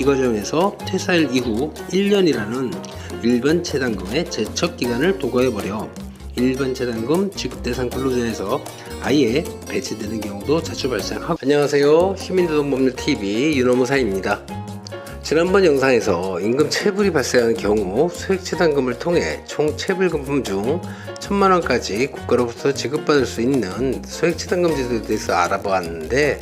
이 과정에서 퇴사일 이후 1년이라는 일반 체당금의 제척기간을 도과해버려 일반 체당금 지급 대상 근로자에서 아예 배제되는 경우도 자주 발생하고. 안녕하세요, 시민노동법률TV 윤어무사입니다. 지난번 영상에서 임금 체불이 발생하는 경우 소액체당금을 통해 총 체불금품 중 1000만원까지 국가로부터 지급받을 수 있는 소액체당금 제도에 대해서 알아보았는데,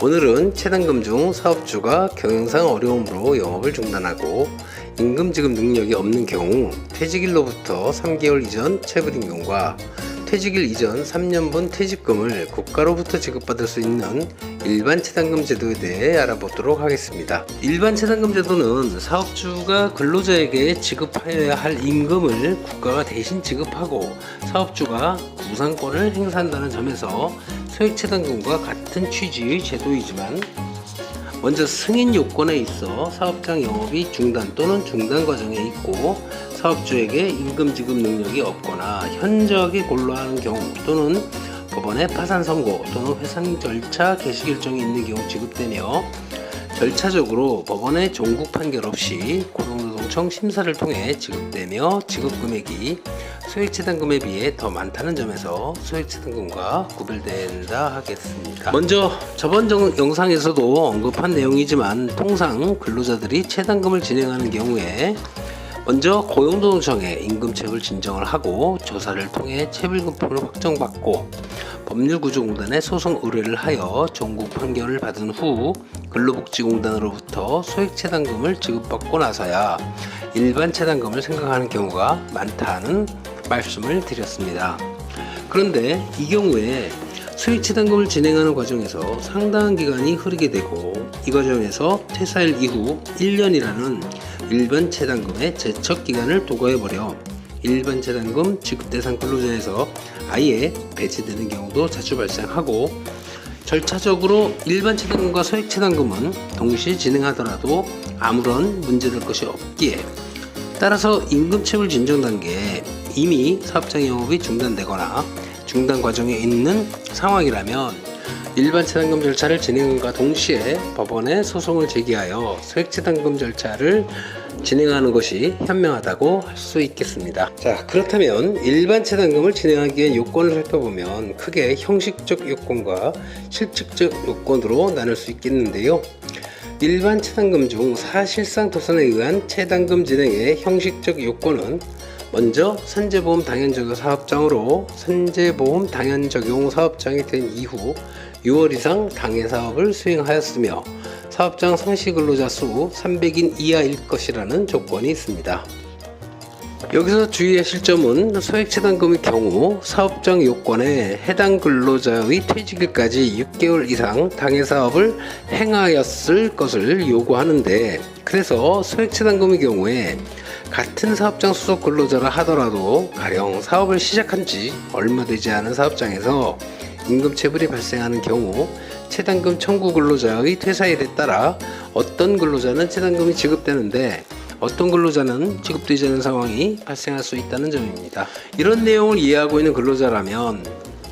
오늘은 체당금 중 사업주가 경영상 어려움으로 영업을 중단하고 임금 지급 능력이 없는 경우 퇴직일로부터 3개월 이전 체불임금과 퇴직일 이전 3년분 퇴직금을 국가로부터 지급받을 수 있는 일반 체당금 제도에 대해 알아보도록 하겠습니다. 일반 체당금 제도는 사업주가 근로자에게 지급하여야 할 임금을 국가가 대신 지급하고 사업주가 구상권을 행사한다는 점에서 소액체당금과 같은 취지의 제도이지만, 먼저 승인 요건에 있어 사업장 영업이 중단 또는 중단 과정에 있고 사업주에게 임금 지급 능력이 없거나 현저하게 곤란한 경우 또는 법원의 파산 선고 또는 회상 절차 개시 결정이 있는 경우 지급되며, 절차적으로 법원의 종국 판결 없이 고용노동청 심사를 통해 지급되며 지급 금액이 소액체당금에 비해 더 많다는 점에서 소액체당금과 구별된다 하겠습니다. 먼저 저번 영상에서도 언급한 내용이지만, 통상 근로자들이 체당금을 진행하는 경우에 먼저 고용노동청에 임금체불 진정을 하고 조사를 통해 체불금품을 확정받고 법률구조공단에 소송 의뢰를 하여 종국 판결을 받은 후 근로복지공단으로부터 소액체당금을 지급받고 나서야 일반 체당금을 생각하는 경우가 많다는 말씀을 드렸습니다. 그런데 이 경우에 소액체당금을 진행하는 과정에서 상당한 기간이 흐르게 되고, 이 과정에서 퇴사일 이후 1년이라는 일반 체당금의 제척기간을 도과해버려 일반 체당금 지급 대상 근로자에서 아예 배제되는 경우도 자주 발생하고, 절차적으로 일반 체당금과 소액 체당금은 동시에 진행하더라도 아무런 문제될 것이 없기에, 따라서 임금체불 진정 단계에 이미 사업장 영업이 중단되거나 중단 과정에 있는 상황이라면 일반 체당금 절차를 진행함과 동시에 법원에 소송을 제기하여 소액 체당금 절차를 진행하는 것이 현명하다고 할 수 있겠습니다. 자, 그렇다면 일반 체당금을 진행하기 위한 요건을 살펴보면 크게 형식적 요건과 실질적 요건으로 나눌 수 있겠는데요. 일반 체당금 중 사실상 도산에 의한 체당금 진행의 형식적 요건은 먼저 선제보험 당연적용 사업장으로 선제보험 당연적용 사업장이 된 이후 6월 이상 당해사업을 수행하였으며 사업장 상시근로자 수 300인 이하일 것이라는 조건이 있습니다. 여기서 주의하실 점은 소액체당금의 경우 사업장 요건에 해당 근로자의 퇴직일까지 6개월 이상 당해사업을 행하였을 것을 요구하는데, 그래서 소액체당금의 경우에 같은 사업장 소속 근로자라 하더라도 가령 사업을 시작한 지 얼마 되지 않은 사업장에서 임금체불이 발생하는 경우 체당금 청구 근로자의 퇴사일에 따라 어떤 근로자는 체당금이 지급되는데 어떤 근로자는 지급되지 않은 상황이 발생할 수 있다는 점입니다. 이런 내용을 이해하고 있는 근로자라면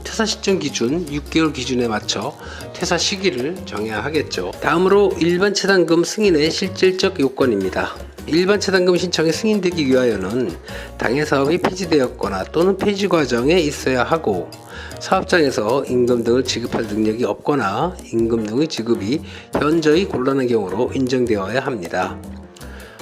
퇴사 시점 기준 6개월 기준에 맞춰 퇴사 시기를 정해야 하겠죠. 다음으로 일반 체당금 승인의 실질적 요건입니다. 일반 체당금 신청이 승인되기 위하여는 당해사업이 폐지되었거나 또는 폐지 과정에 있어야 하고, 사업장에서 임금 등을 지급할 능력이 없거나 임금 등의 지급이 현저히 곤란한 경우로 인정되어야 합니다.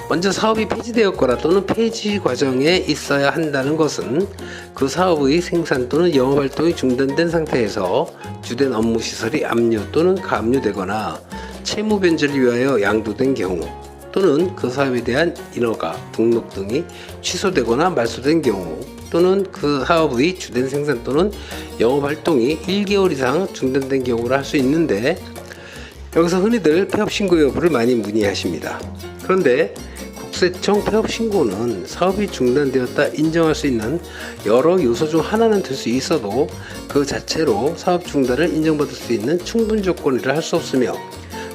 먼저 사업이 폐지되었거나 또는 폐지 과정에 있어야 한다는 것은 그 사업의 생산 또는 영업활동이 중단된 상태에서 주된 업무시설이 압류 또는 가압류되거나 채무 변제를 위하여 양도된 경우, 또는 그 사업에 대한 인허가, 등록 등이 취소되거나 말소된 경우, 또는 그 사업의 주된 생산 또는 영업활동이 1개월 이상 중단된 경우를 할 수 있는데, 여기서 흔히들 폐업신고 여부를 많이 문의하십니다. 그런데 국세청 폐업신고는 사업이 중단되었다 인정할 수 있는 여러 요소 중 하나는 될 수 있어도 그 자체로 사업 중단을 인정받을 수 있는 충분 조건이라 할 수 없으며,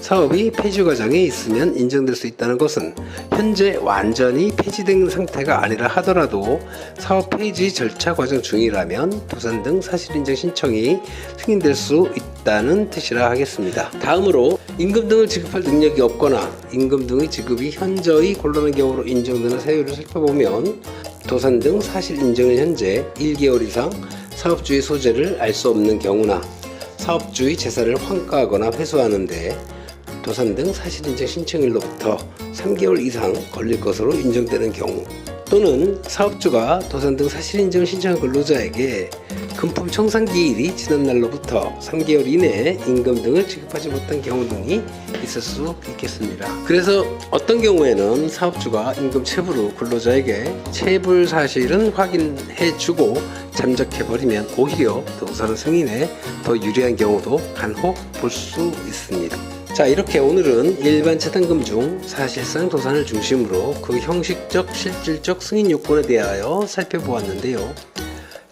사업이 폐지 과정에 있으면 인정될 수 있다는 것은 현재 완전히 폐지된 상태가 아니라 하더라도 사업 폐지 절차 과정 중이라면 도산 등 사실인정 신청이 승인될 수 있다는 뜻이라 하겠습니다. 다음으로 임금 등을 지급할 능력이 없거나 임금 등의 지급이 현저히 곤란한 경우로 인정되는 사유를 살펴보면 도산 등 사실 인정은 현재 1개월 이상 사업주의 소재를 알 수 없는 경우나 사업주의 재산을 환가하거나 회수하는데 도산 등 사실 인정 신청일로부터 3개월 이상 걸릴 것으로 인정되는 경우, 또는 사업주가 도산 등 사실 인정을 신청한 근로자에게 금품 청산기일이 지난 날로부터 3개월 이내에 임금 등을 지급하지 못한 경우 등이 있을 수 있겠습니다. 그래서 어떤 경우에는 사업주가 임금 체불 후 근로자에게 체불 사실은 확인해주고 잠적해버리면 오히려 도산 승인에 더 유리한 경우도 간혹 볼 수 있습니다. 자, 이렇게 오늘은 일반 채당금 중 사실상 도산을 중심으로 그 형식적 실질적 승인 요건에 대하여 살펴보았는데요.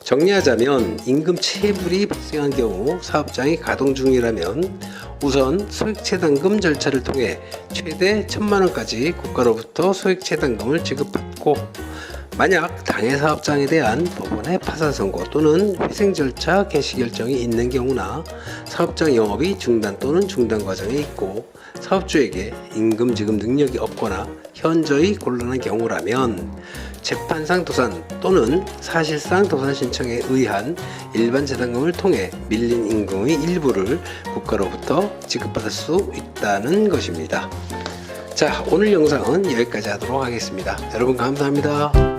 정리하자면 임금 체불이 발생한 경우 사업장이 가동 중이라면 우선 소액채당금 절차를 통해 최대 1,000만원까지 국가로부터 소액채당금을 지급받고, 만약 당해 사업장에 대한 법원의 파산 선고 또는 회생 절차 개시 결정이 있는 경우나 사업장 영업이 중단 또는 중단 과정에 있고 사업주에게 임금 지급 능력이 없거나 현저히 곤란한 경우라면 재판상 도산 또는 사실상 도산 신청에 의한 일반 재단금을 통해 밀린 임금의 일부를 국가로부터 지급받을 수 있다는 것입니다. 자, 오늘 영상은 여기까지 하도록 하겠습니다. 여러분 감사합니다.